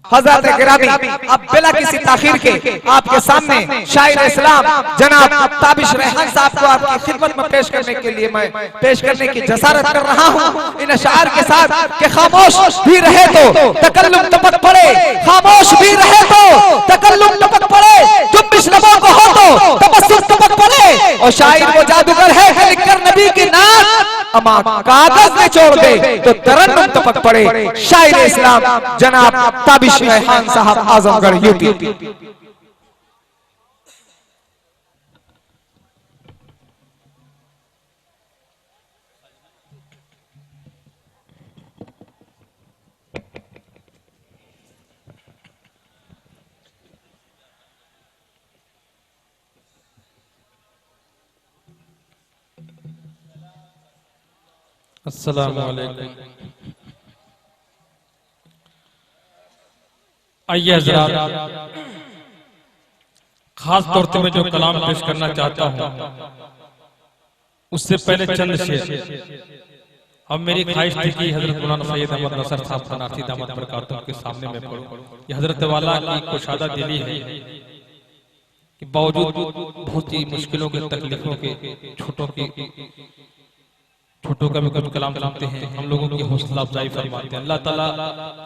हजरत गिरामी अब बिला किसी ताखीर के आपके सामने शायर इस्लाम जनाब ताबिश रेहान साहब को आपकी खिदमत में पेश करने के लिए मैं पेश करने की जसारत कर रहा हूँ इन अशार के साथ कि खामोश भी रहे तो तकल्लुम टपक पड़े, खामोश भी रहे तो तकल्लुम टपक पड़े, चुप लबों को हो तो तबस्सुम टपक पड़े। और शायर वो जादूगर है लिखकर नबी की नात अमा कागज में छोड़ दे तो तरन्नुम टपक पड़े। शायर इस्लाम जनाब ताबिश रेहान साहब आजमगढ़ यूपी। अस्सलामु अलैकुम। आइए हज़रात, खास तौर से मैं जो कलाम पेश करना चाहता हूँ उससे पहले चंद शेर। अब मेरी ख्वाहिश थी कि हजरत मौलाना सैयद अहमद नसर साहब सनाती दामत बरकातुहू के सामने में पढ़ूं। ये हजरत वाला की कुशादा दिली है कि बावजूद बहुत ही मुश्किलों के, तकलीफों के, छोटों का भी कुछ कलाम सुनते हैं, हम लोगों की हौसला अफजाई फरमाते हैं। अल्लाह ताला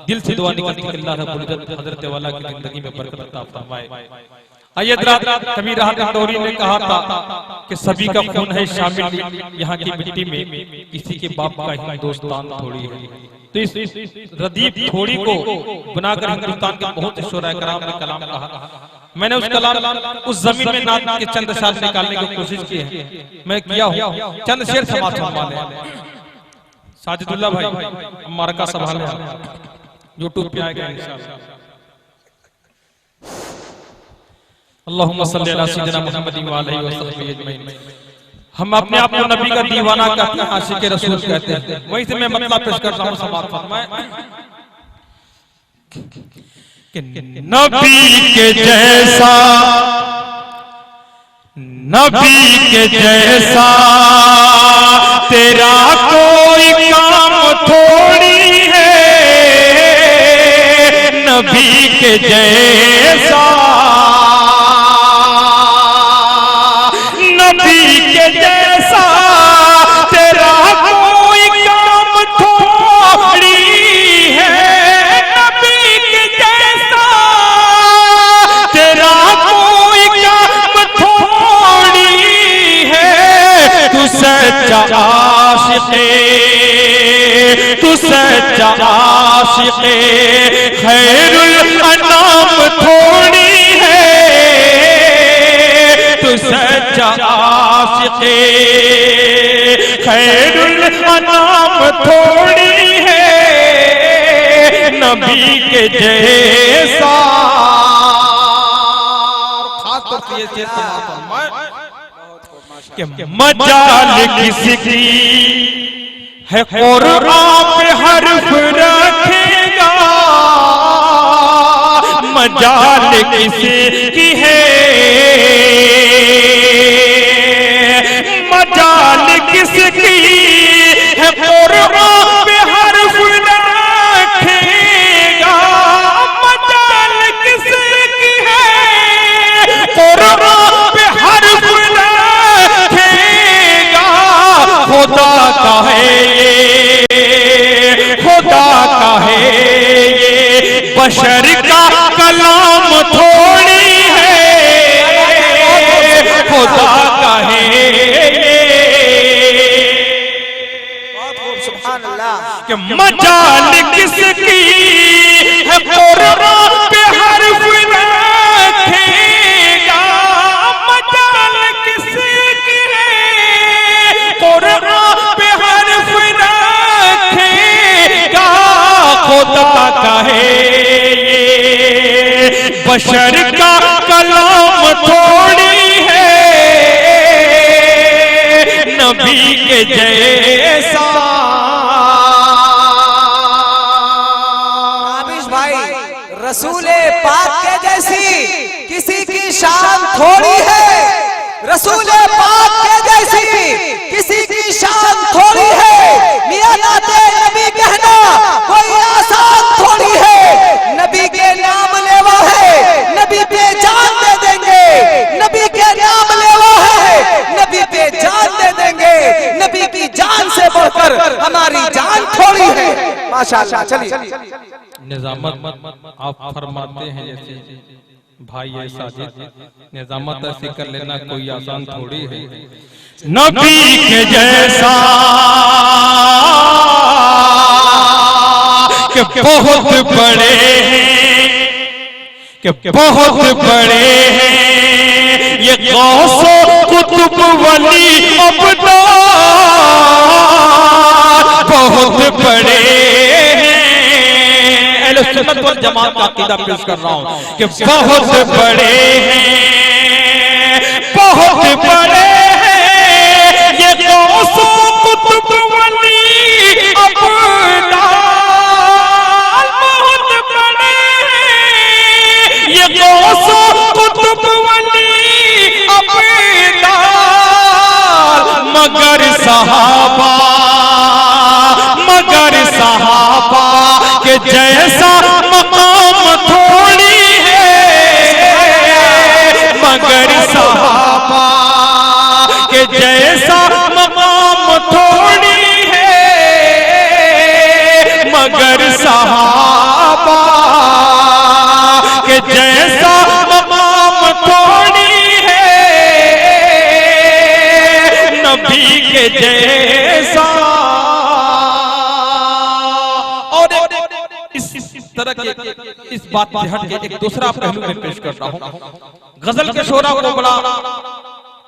दिल से दुआ निकलती है कि अल्लाह रब्बुल इज्जत हजरत वाला की जिंदगी में बरकत अता फरमाए। आइए कबीर राहत तौरी ने कहा था कि सभी का खून है शामिल यहाँ की मिट्टी में, किसी के बाप का हिंदुस्तान थोड़ी है। तो इस रदीफ थोड़ी को बनाकर हिंदुस्तान के बहुत शोरा कराम ने कलाम कहा। मैंने उस कलाम उस जमीन में नात के चंद शायर निकालने की कोशिश की है, मैं किया हूँ। चंद शेर समाज संभाले साजिदुल्लाह भाई हमारा का सवाल है, यूट्यूब पे आएगा इंशाअल्लाह। अल्लाहुम्मा सल्ली अला सय्यिदिना मुहम्मदिन व आलिहि व सहबिहि अजमईन। हम अपने आप को नबी का दीवाना कहते हैं, आशिक रसूल कहते हैं। वहीं से मैं मतलब पेश करता हूँ समाप्त फरमाए कि नबी के जैसा, नबी के जैसा तेरा कोई काम थोड़ी है, नबी के जैसा, नबी के जैसा तेरा कोई काम थोड़ी है, नबी के जैसा तेरा कोई काम थोड़ी है। तू सच्चा आशिक़, तू सच्चा आशिक़ खैरुल अनाम थोड़ी है, तू सच्चा आशिक़ खैरुल अनाम थोड़ी है, नबी के जैसा। खास तौर से ये शेर कि मजाल किसकी है कुरान पे हर्फ रखेगा, मजाल किसकी है, मजाल किसकी है कुरान पे हर्फ रखेगा, मजाल किसकी है कुरान पे हर्फ रखेगा। खुदा का है ये, खुदा का है ये, बशर का कलाम थोड़ी है, खुदा का है ये। कि मजाल किसकी है कुरान पे हर्फ रखेगा, मजाल किसकी है कुरान पे हर्फ रखेगा। खुदा का है ये, बशर का कलाम थोड़ी है, नबी के जैसा। रसूले पाक के जैसी किसी की शान थोड़ी है, रसूले पाक के जैसी किसी की शान थोड़ी है। मियां नाते नबी कहना कोई आसान थोड़ी है, नबी के माशाअल्लाह। चलिए निजामत आप फरमाते हैं जैसे भाई है साजिद, निजामत ऐसे कर लेना कोई आसान थोड़ी है। नबी के जैसा कि बहुत बड़े हैं, कि बहुत बड़े हैं ये गौसो कुतुब वली अब्दाल, बहुत बड़े सुन्नत वल जमात का अकीदा पेश कर रहा हूं कि बहुत बड़े हैं, बहुत बड़े हैं ये गौसो कुतुब वली अब्दाल, बहुत बड़े हैं ये गौसो कुतुब वली अब्दाल, मगर सहाबा के जैसा मकाम थोड़ी है, मगर सहाबा के जैसा मकाम थोड़ी है, मगर सहाबा के जैसा मकाम थोड़ी है, नबी के जैसा। तरह के इस बात से हट के एक दूसरा पहलू में पेश कर रहा हूं। गजल के शोरा को बड़ा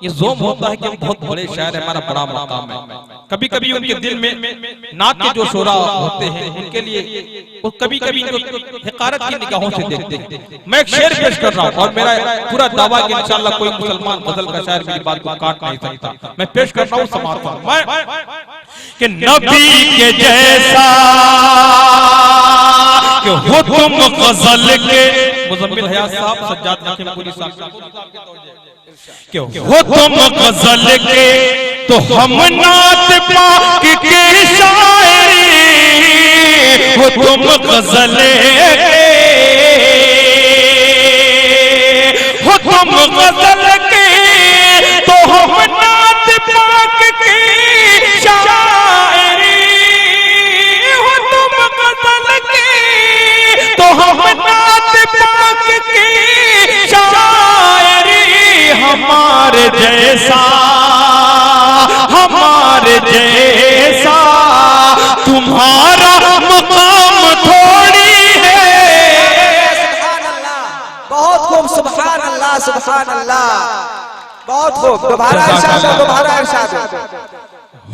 ये जोम होता है कि हम बहुत बड़े शायर हैं, हमारा बड़ा मकाम है। कभी कभी उनके दिल में नात के जो शोरा होते हैं उनके लिए वो कभी कभी हिकारत की निगाहों से देखते हैं। मैं एक शेर पेश कर रहा हूं और मेरा पूरा दावा कि इंशाअल्लाह कोई मुसलमान गजल का शायर मेरी बात को काट नहीं सकता। मैं पेश कर रहा हूं समाप्त कि नबी के जैसा कि हो तुम गजल के मुज़म्मिल हयात साहब सज्जाद नकीमपुरी साहब कि हो तुम गजल के तो हम नात पाक के शायरी, हो तुम गजल के, हो तुम गजल के तो हम नात पाक के शायरी, हो तुम गजल के तो हम नात पाक की शायरी, हमारे जैसा तुम्हारा मकाम थोड़ी है। सुभान अल्लाह, बहुत खूब, सुभान अल्लाह, सुभान अल्लाह, बहुत खूब। दोबारा इरशाद, दोबारा इरशाद।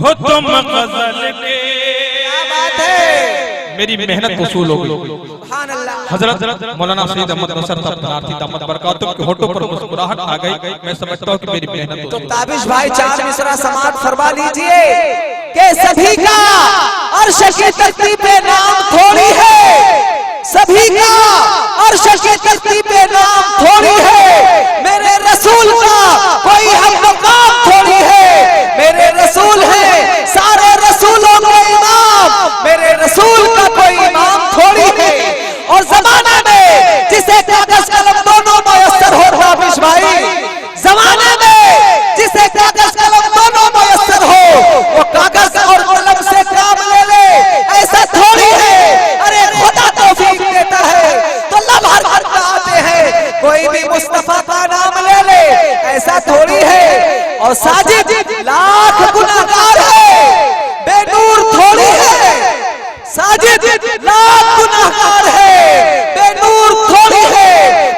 हो तुम गजल के, क्या बात है, मेरी मेहनत वसूल हो गई। हजरत मौलाना सैयद अहमद नसर साहब बनारसी दामत बरकातुहू के होठों पर मुस्कुराहट आ गई। मैं समझता हूं कि मेरी मेहनत तो ताबिश भाई चार मिसरा समात फरमा लीजिए कि सभी का अर्श की तख्ती पे नाम थोड़ी है, सभी का अर्श की तख्ती पे नाम थोड़ी है, मेरे रसूल का कोई हम मकाम थोड़ी है, मेरे रसूल है सारे रसूलों के इमाम, मेरे रसूल का कोई इमाम थोड़ी है। और जमाना में जिसे कागज कलम दोनों मुयस्सर हो, ताबिश भाई जमाने में जिसे कागज कलम दोनों मुयस्सर हो वो कागज और कलम से काम ले ले, ऐसा थोड़ी है। अरे खुदा तौफीक देता है तो लब हरकत आते हैं, कोई भी मुस्तफा का नाम ले ले, ऐसा थोड़ी है। और साजिद लाख गुनाहगार है, बेनूर थोड़ी है, साजिद लाख गुनाहगार है, बेनूर थोड़ी है,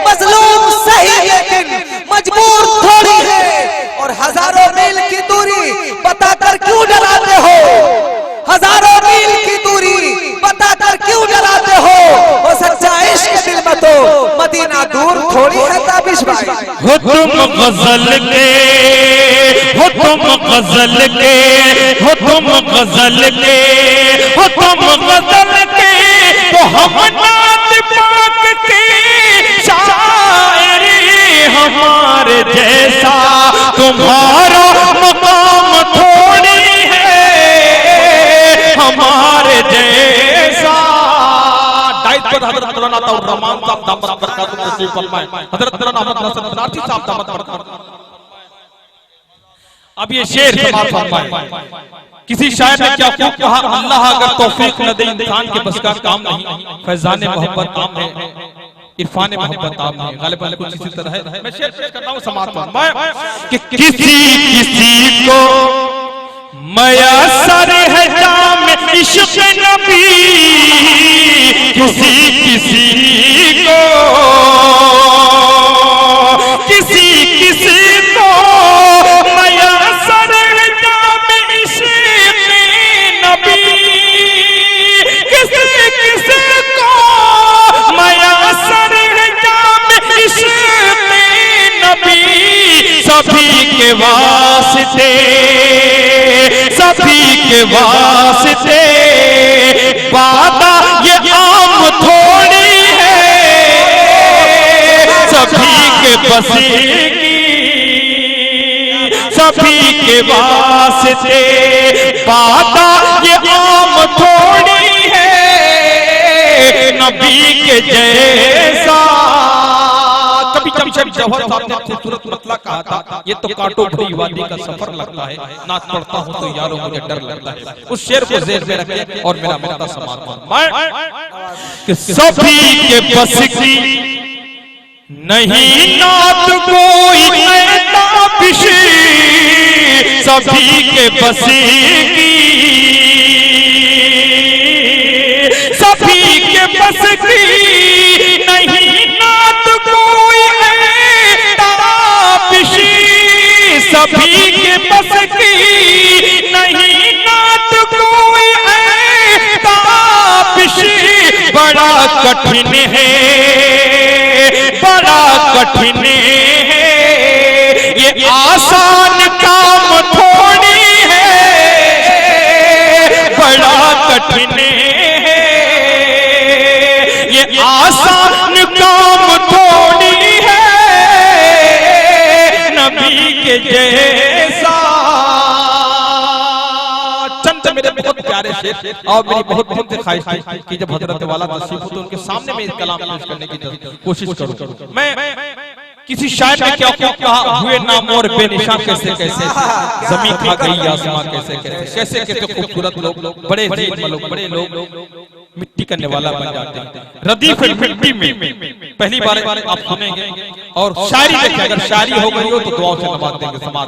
मजलूम सही लेकिन मजबूर थोड़ी है। और हजारों मील की दूरी बताकर क्यों डराते हो, हजारों मील की दूरी बताकर क्यों डराते हो, वो सच्चा इश्क दिल में तो मदीना दूर थोड़ी है। ताबिश भाई हो तुम गजल के, हो तुम गजल के, हो तुम गजल के, हो तुम गजल के तो हम नात पाक की शायरी, हमारे जैसा तुम्हारा मकाम थोड़ी है, हमारे जैसा। दायित्व हजरत मौलाना अताउर रहमान साहब दामत बरकातुहू तशरीफ फरमाए, हजरत मौलाना अहमद नसर बनारसी साहब दामत बरकातुहू। अब ये शेर समाप्त फरमाए किसी शायर ने क्या खूब कहा, अल्लाह अगर तौफीक न दे इंसान के बस का काम नहीं, फैजान मोहब्बत आम है, इरफान मोहब्बत आम है। गालिबन कुछ इसी तरह है। मैं शेर पेश करता हूं समाप्त में कि किसी को मयसर है जाम इश्क नबी, किसी को मयसर है जाम इश्क नबी, किसी को मयसर है जाम इश्क नबी, सभी के वास्ते वादा ये आम थोड़ी है, सभी के बसेगी, सभी के वास्ते वादा ये आम थोड़ी है, नबी के जैसा। कभी जब जौहर साहब ने खूबसूरत मतला कहा था, ये तो काटो भरी वादी का सफर लगता है, नाच पढ़ता हूँ तो यारों मुझे डर लगता है। उस शेर को जेर में रखें और मेरा मौका समाप्त। सभी के बस की नहीं नात कोई ताबिश, सभी के बस की, सभी के बस की नहीं नात कोई ताबिश, सभी के बस की नहीं नात कोई ताबिश, बड़ा कठिन है, बड़ा कठिन है, ये आसान काम थोड़ी है, बड़ा कठिन है, ये आसान काम थोड़ी है, नबी के जैसा। चंद मेरे बहुत प्यारे शेर और मेरी बहुत ख्वाहिश थी कि जब हजरत वाला तशरीफ हो तो उनके सामने में कलाम पेश करने की कोशिश करूं। मैं किसी शायर ने क्या कहा, हुए नाम और बेनिशां कैसे कैसे, जमीन खा गई आसमां कैसे कैसे, कैसे खूबसूरत लोग, बड़े लोग, बड़े लोग मिट्टी का निवाला बन जाते हैं। रदीफ मिट्टी में पहली बार आप सुनेंगे। और शायरी देखिए, अगर शायरी हो गई हो तो दुआओं से नवाज देंगे समाज।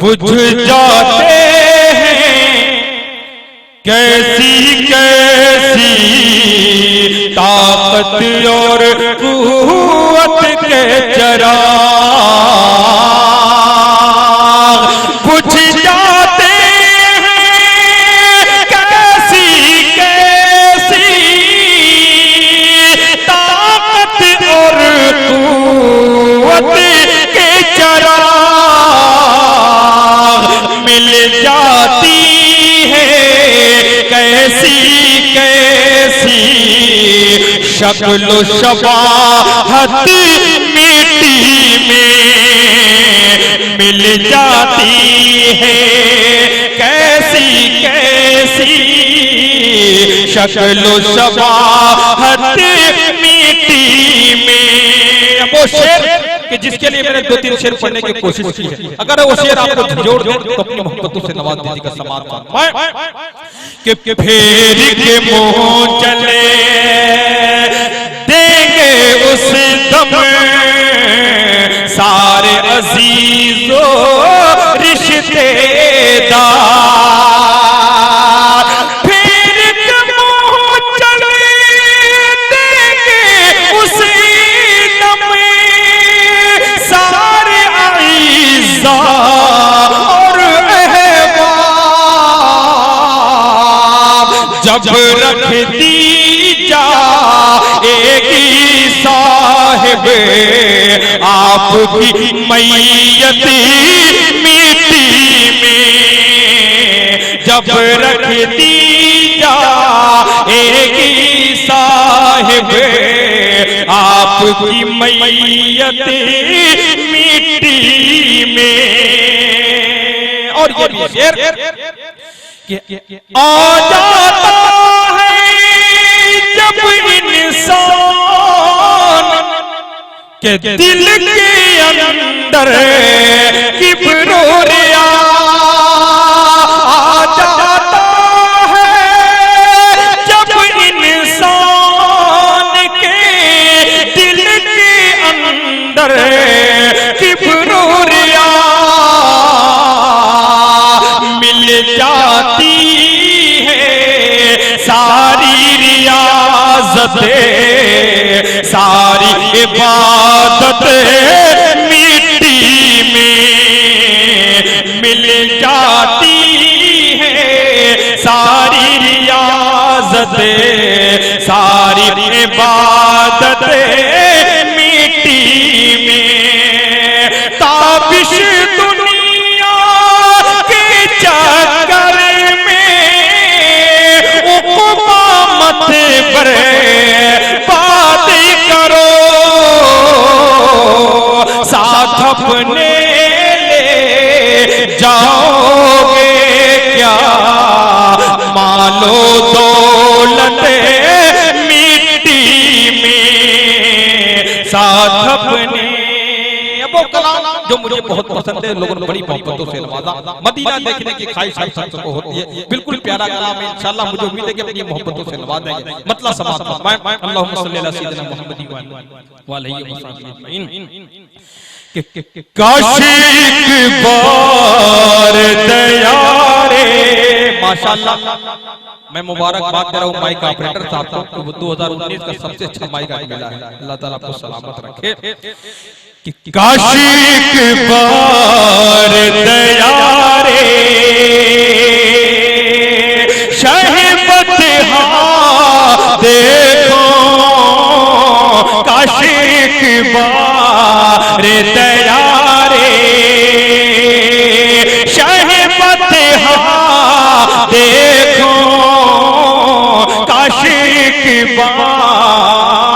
बुझ जाते हैं कैसी कैसी ताकत और कुव्वत के चराग, बुझ जाते हैं कैसी कैसी ताकत और कुव्वत के चराग, मिल जाती है कैसी कैसी शक्ल शबाहत मिट्टी में, मिल जाती है कैसी कैसी शक्ल शबाहत मिट्टी में। वो शेर कि जिसके लिए मैंने 2-3 शेर पढ़ने की कोशिश की है, अगर वो शेर आपको जोड़ दे तो अपनी मोहब्बतों से नवाज दीजिएगा समाज कि फेर के मुंह चले देंगे उस दम सारे अजीजों रिश्तेदार, फेर के मुंह चले देंगे उस दम सारे अजीजा और जब रख दी जाएगी साहिब आपकी मैयत मिट्टी में, जब रख दी जाएगी साहिब आपकी मैयत मिट्टी में। और ये भी शेर आ जाता है जब इंसान के दिल के अंदर अंदर किब्रिया आ जाता है जब इंसान के दिल के अंदर किब्रिया मिल जाती है सारी रियाज़तें सारी इबादत मिट्टी में मिल जाती है सारी रियाज़तें सारी इबादत मिट्टी में ताबिश दुनिया के चक्कर में उक़बा मत बर्बाद करो साथ अपने ले जाओगे क्या मालो दौलत मिट्टी में साथ अपने। वो कलाम जो मुझे बहुत पसंद है, लोगों ने बड़ी मोहब्बतों से नवाजा। मदीना देखने की ख्वाहिश हर शख्स को होती है। बिल्कुल प्यारा कलाम है, इंशाअल्लाह मुझे उम्मीद है कि अपनी मोहब्बतों से नवाजेंगे। मतलब समाअत फरमाएं अल्लाहुम्मा सल्ली अला सय्यिदिना मुहम्मदिन व अलैहि वसल्लम अजमईन। काश एक बार दयारे माशाअल्लाह मैं मुबारकबाद दे रहा हूँ माइक ऑपरेटर साहब को, 2019 का सबसे अच्छा माइक आज मिला है। अल्लाह ताला आपको सलामत रखे। काश एक बार दयारे शहबत देखो काश एक बार दयारे शहबत देखो काश एक बार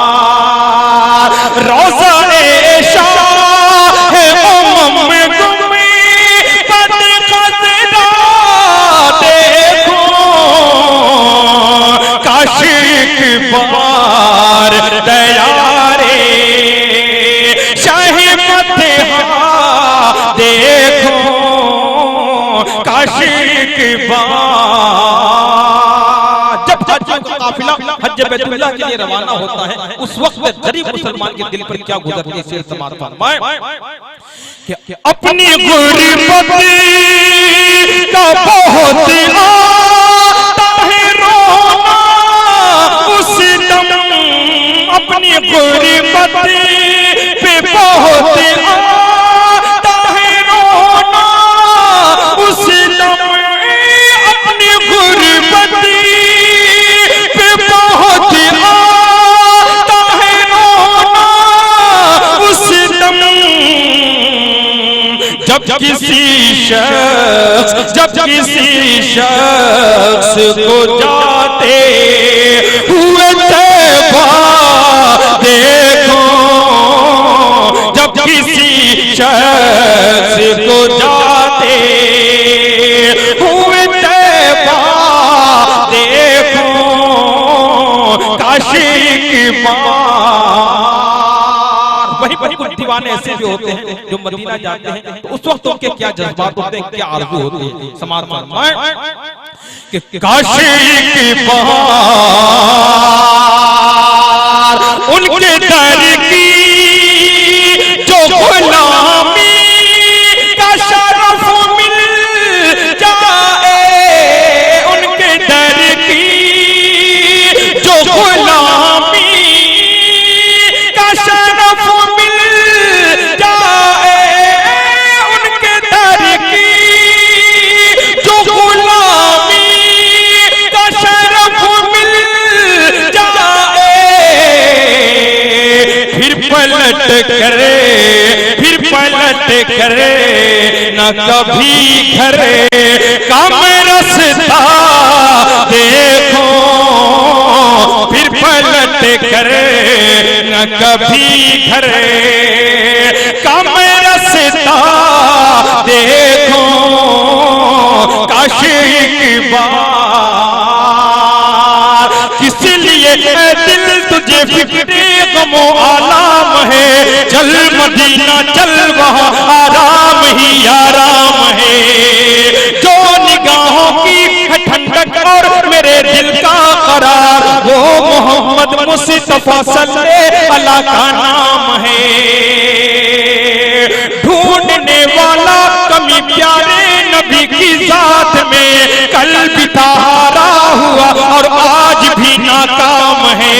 रोज़ा बार दयारे शहबत देखो काश एक बार। जब हज्जों का काफिला हज बैतुल्लाह के लिए रवाना होता है उस वक्त गरीब मुसलमान के दिल पर क्या गुजरती है शेर समाअत फरमाएं कि अपनी गुर्बत का बहुत आता है रोना उस दम अपनी गुर्बत पे बहुत आता है रोना उस दम अपनी गुर्बत पे बहुत आता है रोना उस दम जब किसी शख्स को जाते हुए तैबा देखो जब किसी शख्स को जाते हुए तैबा देखो काश एक बार। वही कुछ दीवाने ऐसे भी होते हैं जो मदीना जाते हैं तो उस वक्त उनके क्या जज्बात होते हैं, क्या आरज़ू होती है। समाअत फरमाएं कि काश एक बार उनके दर की जो गुलामी का शरफ मिल जाए उनके दर की जो गुलामी का शरफ मिल जाए उनके दर की जो गुलामी का शरफ मिल जाए फिर पलट करे न कभी घरे काम रसता देखो फिर पलट करे न कभी घरे काम रसता देखो काश एक बार। किस लिए दिल तुझे फिक्रे गमो आलाम है चल मदीना चल वहाँ आराम ही आराम है। जो निगाहों की है ठंडक और मेरे दिल का करार, वो मोहम्मद मुस्तफा सल्लल्लाहु अलैहि का नाम है। ढूंढने वाला कमी प्यारे नबी की जात में कल भी था हारा हुआ और आज भी नाकाम है।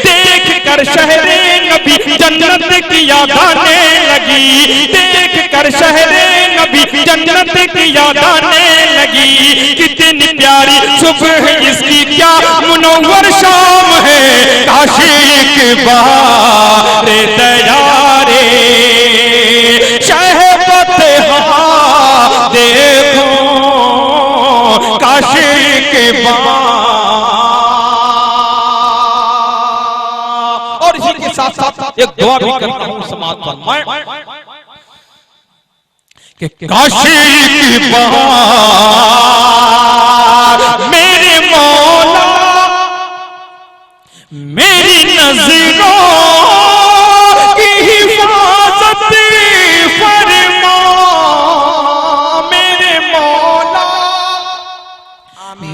देख कर शहरे नबी जन्नत की याद आने लगी, देख कर शहरे नबी जन्नत की याद आने लगी। कितनी प्यारी सुबह इसकी क्या मुनव्वर शाम है। काशी के बहारे तैयारे शहबत देखो काशी के और इसी के साथ साथ एक दुआ भी करता हूँ समाज पर मैं कि काशी की बहार मेरे मौला मेरी नजरों की हिफाजत फरमा, मेरे मौला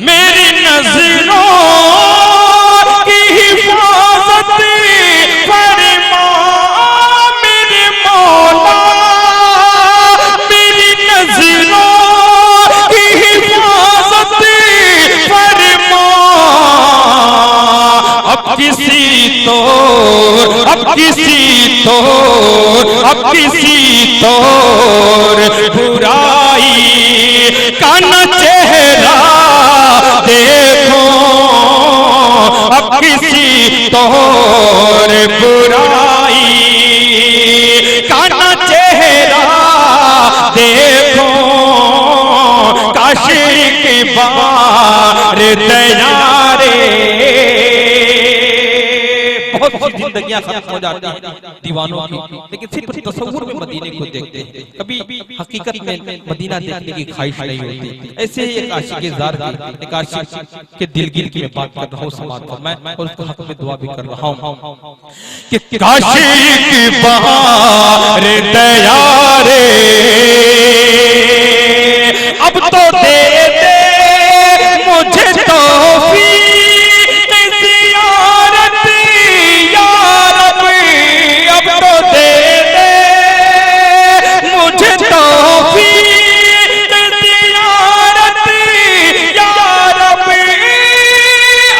मेरी नजरों की हिफाजत फरमा, मेरे मौला मेरी नजरों की हिफाजत फरमा। अब किसी तोर बुराई का न चेहरा देखो, अब किसी तोर बुराई का न चेहरा देखो। काशी के बार तैयारे बहुत सी जिंदगियां खत्म हो जाती हैं दीवानों की, लेकिन सिर्फ तसव्वुर में मदीने को देखते हैं, कभी हकीकत में मदीना देखने की ख्वाहिश नहीं होती। ऐसे ही एक आशिक़े ज़ार एक आशिक़ के दिलगिर की मैं बात कर रहा हूँ समाज पर मैं, और उसके हक में दुआ भी कर रहा हूँ कि काशी की बहार तैयारे अब तो दे दे मुझे तौफीक ज़ियारत या रब, अब तो दे दे मुझे तौफीक ज़ियारत या रब,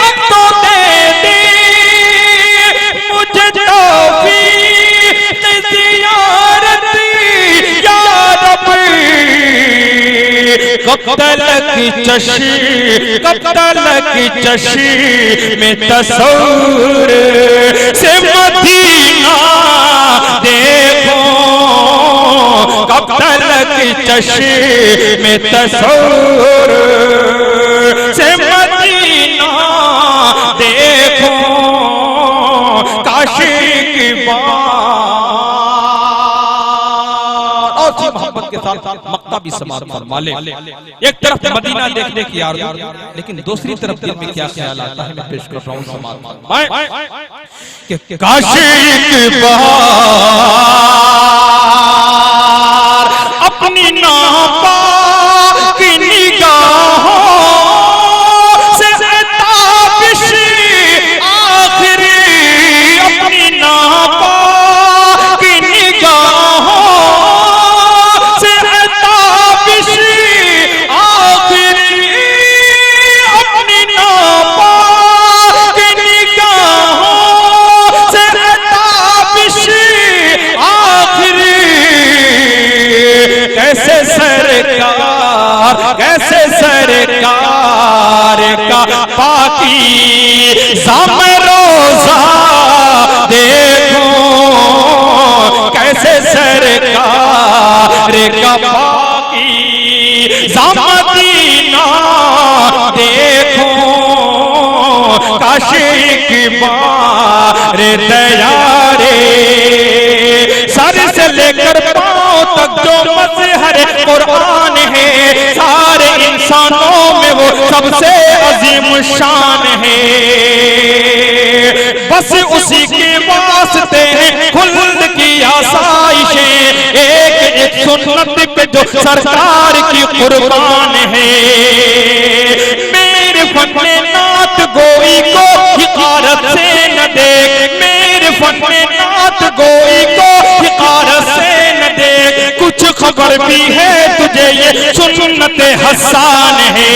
अब तो दे दे मुझे तौफीक ज़ियारत या रब। कब तलक चशी में तस्वुर से मदीना देखो, कब तलक चशी में तस्वुर से मदीना देखो। काशी की मोहब्बत के साथ मक्का भी समात फरमा ले। एक तरफ मदीना देखने की आरज़ू, लेकिन दूसरी तरफ दिल में क्या ख्याल आता है मैं पेश कर रहा हूँ समात मैं कि काशी की बहार अपनी नापाक निगाहों से ताबिश आखिरी, अपनी नापाक निगाहों कैसे सरकार का पाकी सामे रोजा देखो, कैसे सरकार का पाकी मदीना देखो। काशी की बार तैयारे सर से लेकर पांव तक जो मज़हर कुरान है, सारे इंसानों में वो सबसे अजीम शान है। बस उसी के वास्ते खुल्द की सुन्नत पे जो सरकार की कुर्बान है। मेरे फन्ने नात गोई को हिकारत से न देख, मेरे फन्ने नात गोई को हिकारत से न देख, कुछ खबर भी है तुझे ये सुन्नत हसान है।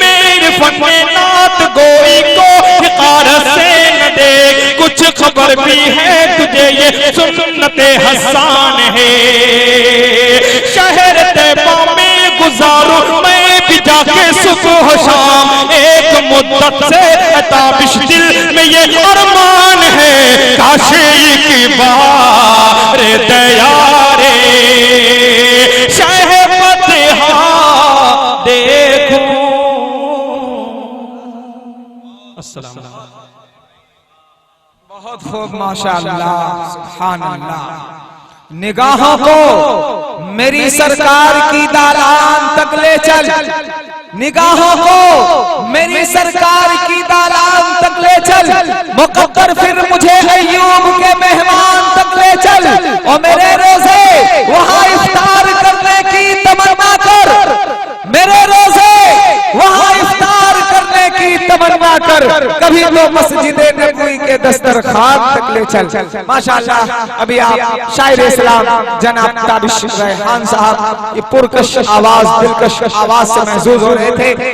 मेरे फन्ने नात गोई को हिकारत से न देख, कुछ खबर भी है तुझे ये सुन्नत हसान है। शहर तैबा में गुजारूं मैं भी जाके सुबह शाम, एक मुद्दत से ताबिश दिल में ये अरमान है, काश एक बार दया रे शाह फतेहा देखूं। अस्सलाम बहुत खूब माशाअल्लाह सुभान अल्लाह। निगाहों को मेरी सरकार की दालान तक ले चल, निगाहों को मेरी सरकार की दालान तक ले चल, मुकद्दर फिर मुझे अय्यूब के मेहमान तक ले चल, और मेरे रोजे वहां इफ्तार करने की तमन्ना कर, मेरे रोजे वहां इफ्तार करने की तमन्ना कर, कभी तो मस्जिदे नबवी के दस्तरखान तक ले चल। माशाअल्लाह अभी आप शायर इस्लाम जनाब ताबिश रेहान साहब ये पुरकश आवाज, दिलकश आवाज से महसूस हो रहे थे।